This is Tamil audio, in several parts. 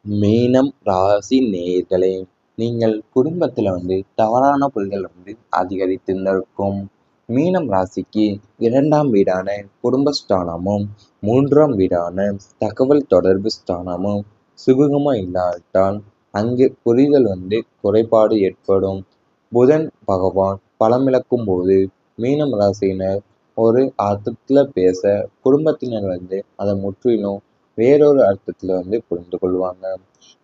மீனம் ராசி நேயர்களே, நீங்கள் குடும்பத்தில் தவறான புரிதல் அதிகரித்திருந்திருக்கும். மீனம் ராசிக்கு 2ஆம் வீடான குடும்பஸ்தானமும் 3ஆம் வீடான தகவல் தொடர்பு ஸ்தானமும் சுபகமாக இல்லாவிட்டால் அங்கு புரிதல் குறைபாடு ஏற்படும். புதன் பகவான் பலமிழக்கும் போது மீனம் ராசியினர் ஒரு அர்த்தத்தில் பேச, குடும்பத்தினர் அதை முற்றிலும் வேறொரு அர்த்தத்தில் புரிந்து கொள்வாங்க.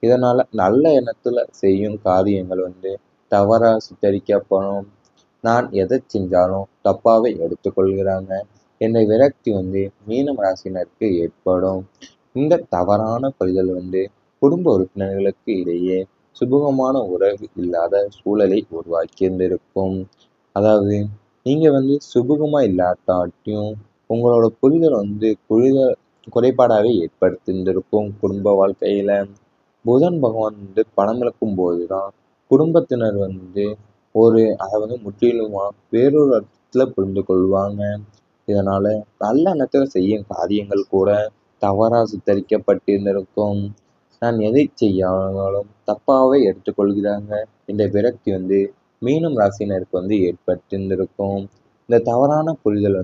இதனால நல்ல எண்ணத்துல செய்யும் காரியங்கள் தவறா சித்தரிக்கப்படும். நான் எதை செஞ்சாலும் தப்பாவே எடுத்துக்கொள்கிறாங்க என்ற விரக்தி மீனம் ராசினருக்கு ஏற்படும். இந்த தவறான புரிதல் குடும்ப உறுப்பினர்களுக்கு இடையே சுமூகமான உறவு இல்லாத சூழலை உருவாக்கியிருந்திருக்கும். அதாவது நீங்க சுமூகமா இல்லாட்டாட்டியும் உங்களோட புரிதல் குறைபாடாகவே ஏற்படுத்தியிருந்திருக்கும் குடும்ப வாழ்க்கையில. புதன் பகவான் பணம் இழக்கும் போதுதான் குடும்பத்தினர் அதை முற்றிலுமா வேறொரு அர்த்தத்துல புரிந்து கொள்வாங்க. இதனால நல்ல எண்ணத்துல செய்யும் காரியங்கள் கூட தவறா சித்தரிக்கப்பட்டிருந்திருக்கும். நான் எதை செய்யாலும் தப்பாவே எடுத்துக்கொள்கிறாங்க என்ற விரக்தி மீனம் ராசினருக்கு ஏற்பட்டிருந்திருக்கும். இந்த தவறான புரிதல்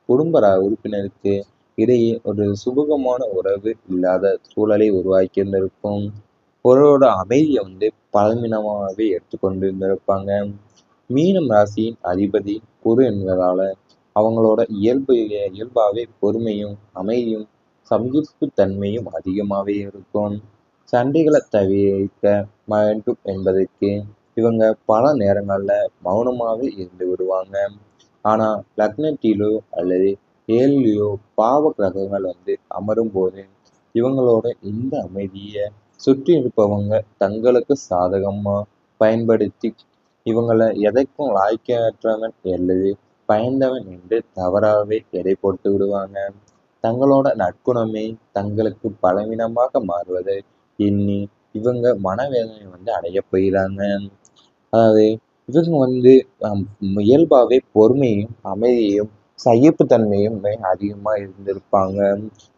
குடும்ப உறுப்பினருக்கு இடையே ஒரு சுமூகமான உறவு இல்லாத சூழலை உருவாக்கியிருந்திருக்கும். ஒருவரோட அமைதியை பலவீனமாகவே எடுத்துக்கொண்டிருந்திருப்பாங்க. மீனம் ராசியின் அதிபதி குரு என்பதால அவங்களோட இயல்பாகவே பொறுமையும் அமைதியும் சகிப்பு தன்மையும் அதிகமாகவே இருக்கும். சண்டைகளை தவிர்க்க வேண்டும் என்பதற்கு இவங்க பல நேரங்களில் மௌனமாகவே இருந்து விடுவாங்க. ஆனால் லக்னத்திலோ அல்லது ஏழிலையோ பாவ கிரகங்கள் அமரும் போது இவங்களோட இந்த அமைதியை சுற்றி இருப்பவங்க தங்களுக்கு சாதகமா பயன்படுத்தி இவங்களை எதைக்கும் லாய்க்கற்றவன் அல்லது பயந்தவன் என்று தவறாகவே எடை போட்டு விடுவாங்க. தங்களோட நற்குணமே தங்களுக்கு பலவீனமாக மாறுவதை எண்ணி இவங்க மனவேதனை அடைய போயிறாங்க. அதாவது இவங்க இயல்பாகவே பொறுமையும் அமைதியும் சகிப்புத்தன்மையும் அதிகமாக இருந்திருப்பாங்க.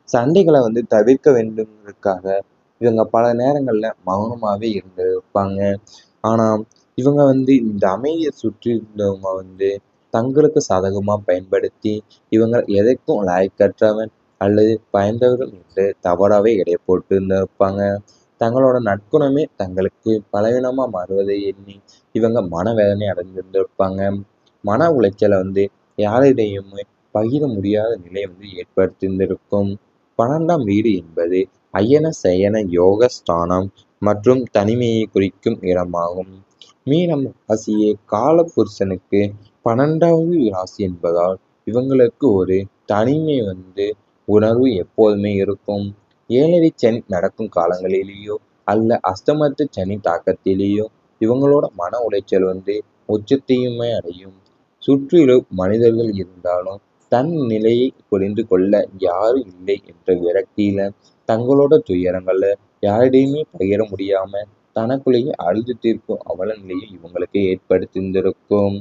சண்டைகளை தவிர்க்க வேண்டும்ன்றதுக்காக இவங்க பல நேரங்களில் மௌனமாகவே இருந்திருப்பாங்க. ஆனால் இவங்க இந்த அமைதியை சுற்றி இருந்தவங்க தங்களுக்கு சாதகமாக பயன்படுத்தி இவங்க எதைக்கும் லாயக்கற்றவன் அல்லது பயந்தவர்கள் என்று தவறாகவே எடை போட்டு இருந்திருப்பாங்க. தங்களோட நற்குணமே தங்களுக்கு பலவீனமாக மாறுவதை எண்ணி இவங்க மனவேதனை அடைந்திருந்திருப்பாங்க. மன உளைச்சலை யாரிடையுமே பகிர முடியாத நிலை ஏற்படுத்தியிருந்திருக்கும். 12ஆம் வீடு என்பது அயன சயன யோக ஸ்தானம் மற்றும் தனிமையை குறிக்கும் இடமாகும். மீனம் ராசியே காலபுருஷனுக்கு 12வது ராசி என்பதால் இவங்களுக்கு ஒரு தனிமை உணர்வு எப்போதுமே இருக்கும். 7 சனி நடக்கும் காலங்களிலேயோ அல்ல அஷ்டமத்து சனி தாக்கத்திலேயோ இவங்களோட மன உளைச்சல் உச்சத்தையுமே அடையும். சுற்றிலும் மனிதர்கள் இருந்தாலும் தன் நிலையை புரிந்து கொள்ள யாரும் இல்லை என்ற விரக்தியில தங்களோட துயரங்களை யாரிடையுமே பகிர முடியாம தனக்குள்ளேயே அழுது தீர்க்கும் அவல நிலையை இவங்களுக்கு ஏற்படுத்தியிருந்திருக்கும்.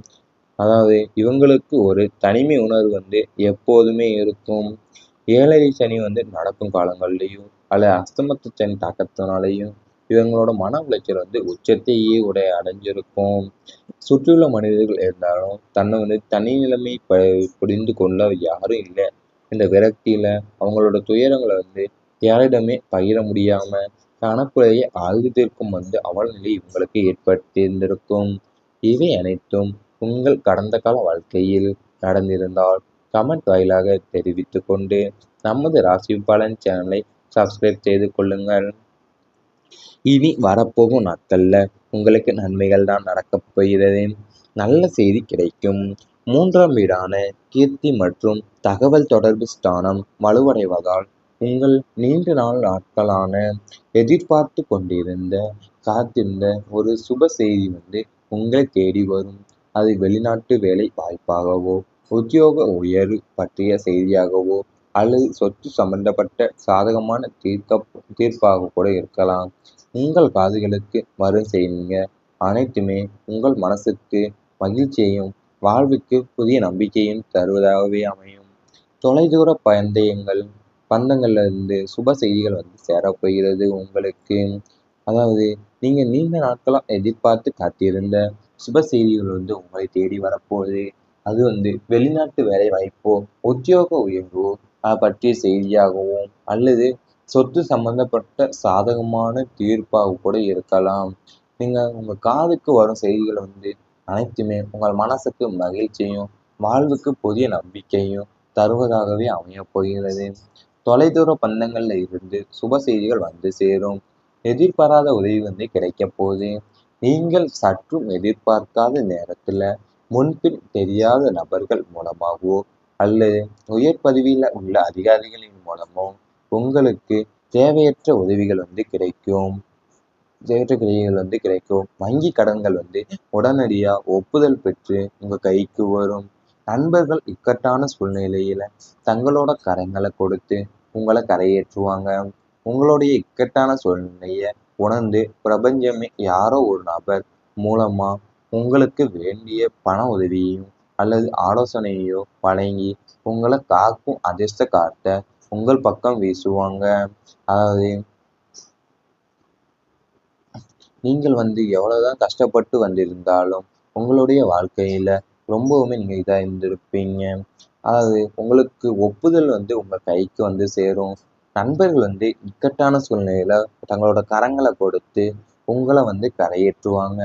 அதாவது இவங்களுக்கு ஒரு தனிமை உணர்வு எப்போதுமே இருக்கும். 7 சனி நடக்கும் காலங்கள்லையும் அல்ல அஸ்தமத்து சனி தாக்கத்தினாலையும் இவங்களோட மன உளைச்சல் உச்சத்தையே அடைஞ்சிருக்கும். சுற்றியுள்ள மனிதர்கள் இருந்தாலும் தன்னை தனி நிலைமை புரிந்து கொள்ள யாரும் இல்லை என்ற விரக்தியில அவங்களோட துயரங்களை யாரிடமே பகிர முடியாம தனக்குள்ளேயே ஆழ்ந்து தீர்க்கும் அவல நிலை இவங்களுக்கு ஏற்பட்டிருந்திருக்கும். இவை அனைத்தும் உங்கள் கடந்த கால வாழ்க்கையில் நடந்திருந்தால் கமெண்ட் வாயிலாக தெரிவித்து கொண்டு நமது ராசி பலன் சேனலை சப்ஸ்கிரைப் செய்து கொள்ளுங்கள். இனி வரப்போகும் நாட்கள்ல உங்களுக்கு நன்மைகள் தான் நடக்கப் போகிறது. நல்ல செய்தி கிடைக்கும். 3ஆம் வீடான கீர்த்தி மற்றும் தகவல் தொடர்பு ஸ்தானம் வலுவடைவதால் உங்கள் நீண்ட நாட்களான எதிர்பார்த்து கொண்டிருந்த காத்திருந்த ஒரு சுப செய்தி உங்களை தேடி வரும். அது வெளிநாட்டு வேலை வாய்ப்பாகவோ உத்தியோக உயர்வு பற்றிய செய்தியாகவோ அல்லது சொத்து சம்பந்தப்பட்ட சாதகமான தீர்ப்பாக கூட இருக்கலாம். உங்கள் காதுகளுக்கு வரும் செய்திங்க அனைத்துமே உங்கள் மனசுக்கு மகிழ்ச்சியையும் வாழ்வுக்கு புதிய நம்பிக்கையும் தருவதாகவே அமையும். தொலைதூர பந்தயங்கள் பந்தங்கள்ல இருந்து சுப செய்திகள் வந்து சேரப்போகிறது உங்களுக்கு. அதாவது நீங்க நீண்ட நாட்களா எதிர்பார்த்து காத்திருந்த சுப செய்திகள் வந்து உங்களை தேடி வரப்போகுது. அது வந்து வெளிநாட்டு வேலை வாய்ப்போ, உத்தியோக உயர்வோ பற்றிய செய்தியாகவோ அல்லது சொத்து சம்பந்தப்பட்ட சாதகமான தீர்ப்பாக கூட இருக்கலாம். நீங்க உங்க காதுக்கு வரும் செய்திகள் வந்து அனைத்துமே உங்கள் மனசுக்கு மகிழ்ச்சியும், வாழ்வுக்கு புதிய நம்பிக்கையும் தருவதாகவே அமையப் போகிறது. தொலைதூர பந்தங்கள்ல இருந்து சுப செய்திகள் வந்து சேரும். எதிர்பாராத உதவி வந்து கிடைக்கப் போகுது. நீங்கள் சற்றும் எதிர்பார்க்காத நேரத்துல முன்பின் தெரியாத நபர்கள் மூலமாகவோ அல்லது உயர் பதவியில உள்ள அதிகாரிகளின் மூலமோ உங்களுக்கு தேவையற்ற உதவிகள் வந்து கிடைக்கும். தேவையற்ற கிரியைகள் வந்து கிடைக்கும். வங்கி கடன்கள் வந்து உடனடியா ஒப்புதல் பெற்று உங்க கைக்கு வரும். நண்பர்கள் இக்கட்டான சூழ்நிலையில தங்களோட கரங்களை கொடுத்து உங்களை கரையேற்றுவாங்க. உங்களுடைய இக்கட்டான சூழ்நிலைய உணர்ந்து பிரபஞ்சமே யாரோ ஒரு நபர் மூலமா உங்களுக்கு வேண்டிய பண உதவியையும் அல்லது ஆலோசனையோ வழங்கி உங்களை காக்கும் அதிர்ஷ்ட காட்ட உங்கள் பக்கம் வீசுவாங்க. அதாவது நீங்கள் வந்து எவ்வளவுதான் கஷ்டப்பட்டு வந்திருந்தாலும் உங்களுடைய வாழ்க்கையில ரொம்பவுமே நீங்க இதா இருந்திருப்பீங்க. அதாவது உங்களுக்கு ஒப்புதல் வந்து உங்க கைக்கு வந்து சேரும். நண்பர்கள் வந்து இக்கட்டான சூழ்நிலையில தங்களோட கரங்களை கொடுத்து உங்களை வந்து கரையேற்றுவாங்க.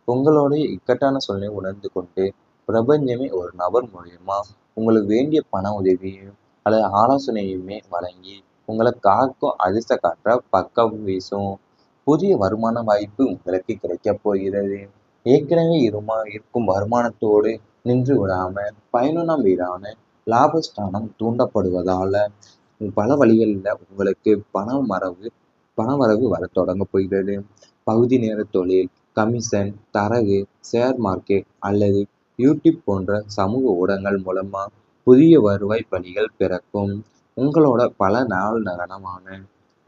உங்களுடைய இக்கட்டான சூழ்நிலையை உணர்ந்து கொண்டு பிரபஞ்சமே ஒரு நபர் மூலியமா உங்களுக்கு வேண்டிய பண உதவியையும் அல்லது ஆலோசனையுமே வழங்கி உங்களை காக்கும் அதிர்ஷ்ட காற்ற பக்கம் வீசும். புதிய வருமான வாய்ப்பு உங்களுக்கு கிடைக்கப் போகிறது. ஏற்கனவே இருக்கும் வருமானத்தோடு நின்று விடாம பயனுள்ள வீடான லாபஸ்தானம் தூண்டப்படுவதால பல வழிகளில் உங்களுக்கு பணவரவு வர தொடங்க போகிறது. பகுதி நேர தொழில், கமிஷன், தரகு, ஷேர் மார்க்கெட் அல்லது யூடியூப் போன்ற சமூக ஊடகங்கள் மூலமா புதிய வருவாய் வழிகள் பிறக்கும். உங்களோட பல நாள் நகனமான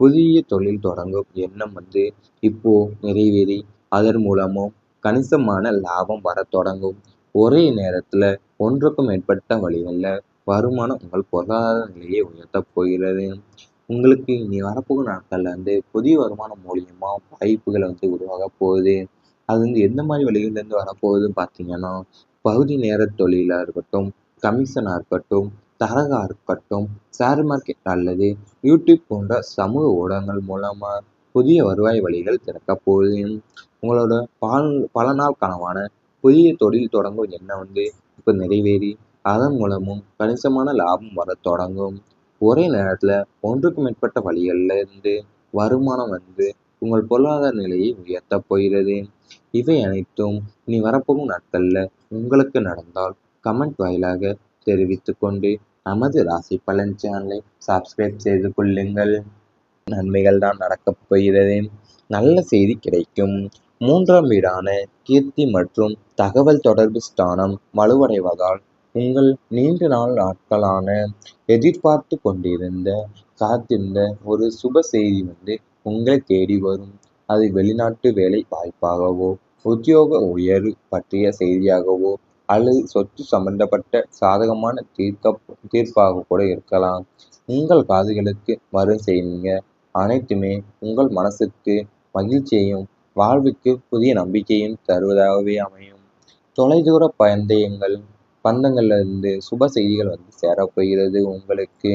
புதிய தொழில் தொடங்கும் எண்ணம் வந்து இப்போ நிறைவேறி அதன் மூலமும் கணிசமான லாபம் வர தொடங்கும். ஒரே நேரத்துல ஒன்றுக்கும் மேற்பட்ட வழிகள்ல வருமானம் உங்கள் பொருளாதார நிலையை உயர்த்தப் போகிறது. உங்களுக்கு இனி வரப்போகும் நாட்கள்ல வந்து புதிய வருமானம் மூலியமா வாய்ப்புகள் வந்து உருவாக போகுது. அது வந்து எந்த மாதிரி வழிகள்ல இருந்து வரப்போகுதுன்னு பார்த்தீங்கன்னா, பகுதி நேர தொழிலா இருக்கட்டும், கமிஷனா இருக்கட்டும், தரகா இருக்கட்டும், ஷேர் மார்க்கெட் அல்லது யூடியூப் போன்ற சமூக ஊடகங்கள் மூலமா புதிய வருவாய் வழிகள் திறக்கப் போகுது. உங்களோட பல நாள் கனவான புதிய தொழில் தொடங்கும் எண்ணம் வந்து இப்போ நிறைவேறி அதன் மூலமும் கணிசமான லாபம் வர தொடங்கும். ஒரே நேரத்துல ஒன்றுக்கு மேற்பட்ட வழிகள்ல இருந்து வருமானம் வந்து உங்கள் பொருளாதார நிலையை உயர்த்தப் போகிறது. இவை அனைத்தும் இனி வரப்போகும் நாட்கள்ல உங்களுக்கு நடந்தால் கமெண்ட் வாயிலாக தெரிவித்துக் கொண்டு நமது ராசி பலன் சேனலை சப்ஸ்கிரைப் செய்து கொள்ளுங்கள். நன்மைகள் தான் நடக்கப் போகிறது. நல்ல செய்தி கிடைக்கும். மூன்றாம் வீடான கீர்த்தி மற்றும் தகவல் தொடர்பு ஸ்தானம் வலுவடைவதால் உங்கள் நீண்ட நாட்களான எதிர்பார்த்து கொண்டிருந்த காத்திருந்த ஒரு சுப செய்தி வந்து உங்களை தேடி வரும். அது வெளிநாட்டு வேலை வாய்ப்பாகவோ, உத்தியோக உயர்வு பற்றிய செய்தியாகவோ அல்லது சொத்து சம்பந்தப்பட்ட சாதகமான தீர்ப்பாக கூட இருக்கலாம். உங்கள் காதுகளுக்கு வரும் செய்திங்க அனைத்துமே உங்கள் மனசுக்கு மகிழ்ச்சியையும் வாழ்வுக்கு புதிய நம்பிக்கையும் தருவதாகவே அமையும். தொலைதூர பந்தங்கள்ல இருந்து சுப செய்திகள் வந்து சேரப்போகிறது உங்களுக்கு.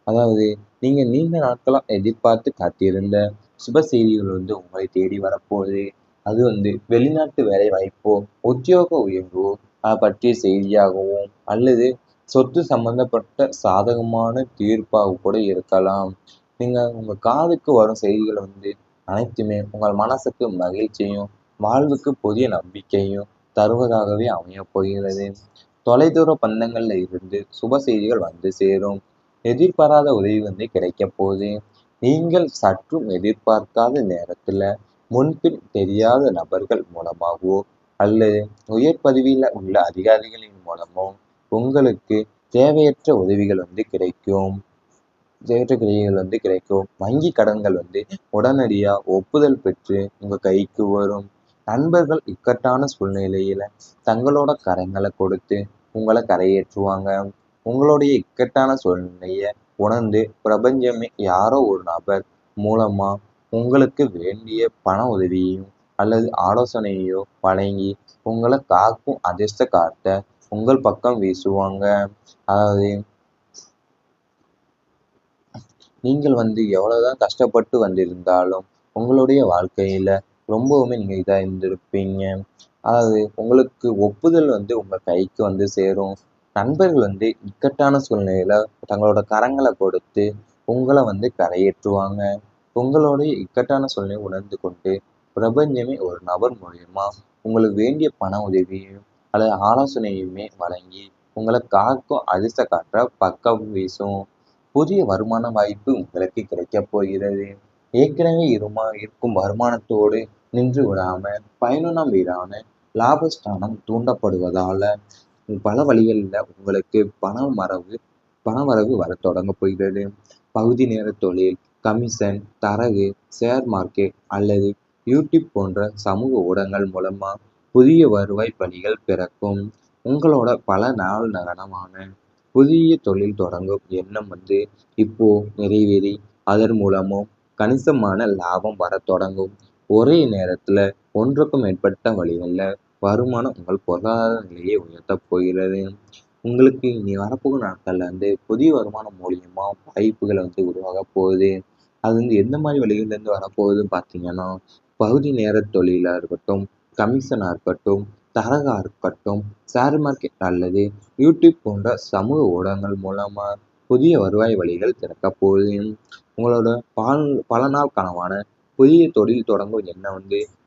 அதாவது நீங்க நீண்ட நாட்களா எதிர்பார்த்து காத்திருந்த சுப செய்திகள் வந்து உங்களை தேடி வரப்போகுது. அது வந்து வெளிநாட்டு வேலை வாய்ப்போ, உத்தியோக உயர்வோ பற்றிய செய்தியாகவோ அல்லது சொத்து சம்பந்தப்பட்ட சாதகமான தீர்ப்பாக கூட இருக்கலாம். நீங்க உங்க காதுக்கு வரும் செய்திகள் வந்து அனைத்துமே உங்கள் மனசுக்கு மகிழ்ச்சியும், வாழ்வுக்கு புதிய நம்பிக்கையும் தருவதாகவே அமையப் போகிறது. தொலைதூர பந்தங்கள்ல இருந்து சுப செய்திகள் வந்து சேரும். எதிர்பாராத உதவி வந்து கிடைக்கப் போகுது. நீங்கள் சற்றும் எதிர்பார்க்காத நேரத்துல முன்பின் தெரியாத நபர்கள் மூலமாகவோ அல்லது உயர் பதவியில உள்ள அதிகாரிகளின் மூலமோ உங்களுக்கு தேவையற்ற உதவிகள் வந்து கிடைக்கும். தேவையற்ற கிரியைகள் வந்து கிடைக்கும். வங்கி கடன்கள் வந்து உடனடியா ஒப்புதல் பெற்று உங்க கைக்கு வரும். நண்பர்கள் இக்கட்டான சூழ்நிலையில தங்களோட கரங்களை கொடுத்து உங்களை கரையேற்றுவாங்க. உங்களுடைய இக்கட்டான சூழ்நிலைய உணர்ந்து பிரபஞ்சமே யாரோ ஒரு நபர் மூலமா உங்களுக்கு வேண்டிய பண உதவியையும் அல்லது ஆலோசனையையோ வழங்கி உங்களை காக்கும் அதிர்ஷ்ட காட்ட உங்கள் பக்கம் வீசுவாங்க. அதாவது நீங்கள் எவ்வளவுதான் கஷ்டப்பட்டு வந்திருந்தாலும் உங்களுடைய வாழ்க்கையில ரொம்பவுமே நீங்க இதா இருந்திருப்பீங்க. அதாவது உங்களுக்கு ஒப்புதல் உங்க கைக்கு சேரும். நண்பர்கள் இக்கட்டான சூழ்நிலையில தங்களோட கரங்களை கொடுத்து உங்களை கரையேற்றுவாங்க. உங்களுடைய இக்கட்டான சூழ்நிலையை உணர்ந்து கொண்டு பிரபஞ்சமே ஒரு நபர் மூலியமா உங்களுக்கு வேண்டிய பண உதவியையும் அல்லது ஆலோசனையுமே வழங்கி உங்களை காக்கும் அதிர்ஷ்ட காற்ற பக்கம் வீசும். புதிய வருமான வாய்ப்பு உங்களுக்கு கிடைக்கப் போகிறது. ஏற்கனவே இருக்கும் வருமானத்தோடு நின்று விடாம பயனுள்ள வீடான லாபஸ்தானம் தூண்டப்படுவதால பல வழிகளில் உங்களுக்கு பணவரவு வரத் தொடங்கப் போகிறது. பகுதி நேர தொழில், கமிஷன், தரகு, ஷேர் மார்க்கெட் அல்லது யூடியூப் போன்ற சமூக ஊடகங்கள் மூலமா புதிய வருவாய் வழிகள் பிறக்கும். உங்களோட பல நாள் நகனமான புதிய தொழில் தொடங்கும் எண்ணம் இப்போ நிறைவேறி அதன் மூலமும் கணிசமான லாபம் வரத் தொடங்கும். ஒரே நேரத்துல ஒன்றுக்கும் மேற்பட்ட வழிகளில் வருமானம் உங்கள் பொருளாதார நிலையை உயர்த்தப் போகிறது. உங்களுக்கு இனி வரப்போகும் நாட்கள்ல புதிய வருமானம் மூலியமா வாய்ப்புகள் உருவாக போகுது. அது எந்த மாதிரி வழிகள்ல இருந்து வரப்போகுதுன்னு பார்த்தீங்கன்னா, பகுதி நேர தொழிலா இருக்கட்டும், கமிஷனா இருக்கட்டும், தரகா இருக்கட்டும், ஷேர் மார்க்கெட் அல்லது யூடியூப் போன்ற சமூக ஊடகங்கள் மூலமா புதிய வருவாய் வழிகள் திறக்கப் போகுது. உங்களோட பல நாள் கனவான புதிய தொழில் தொடங்கும் எண்ணம்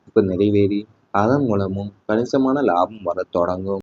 இப்போ நிறைவேறி அதன் மூலமும் கணிசமான லாபம் வரத் தொடங்கும்.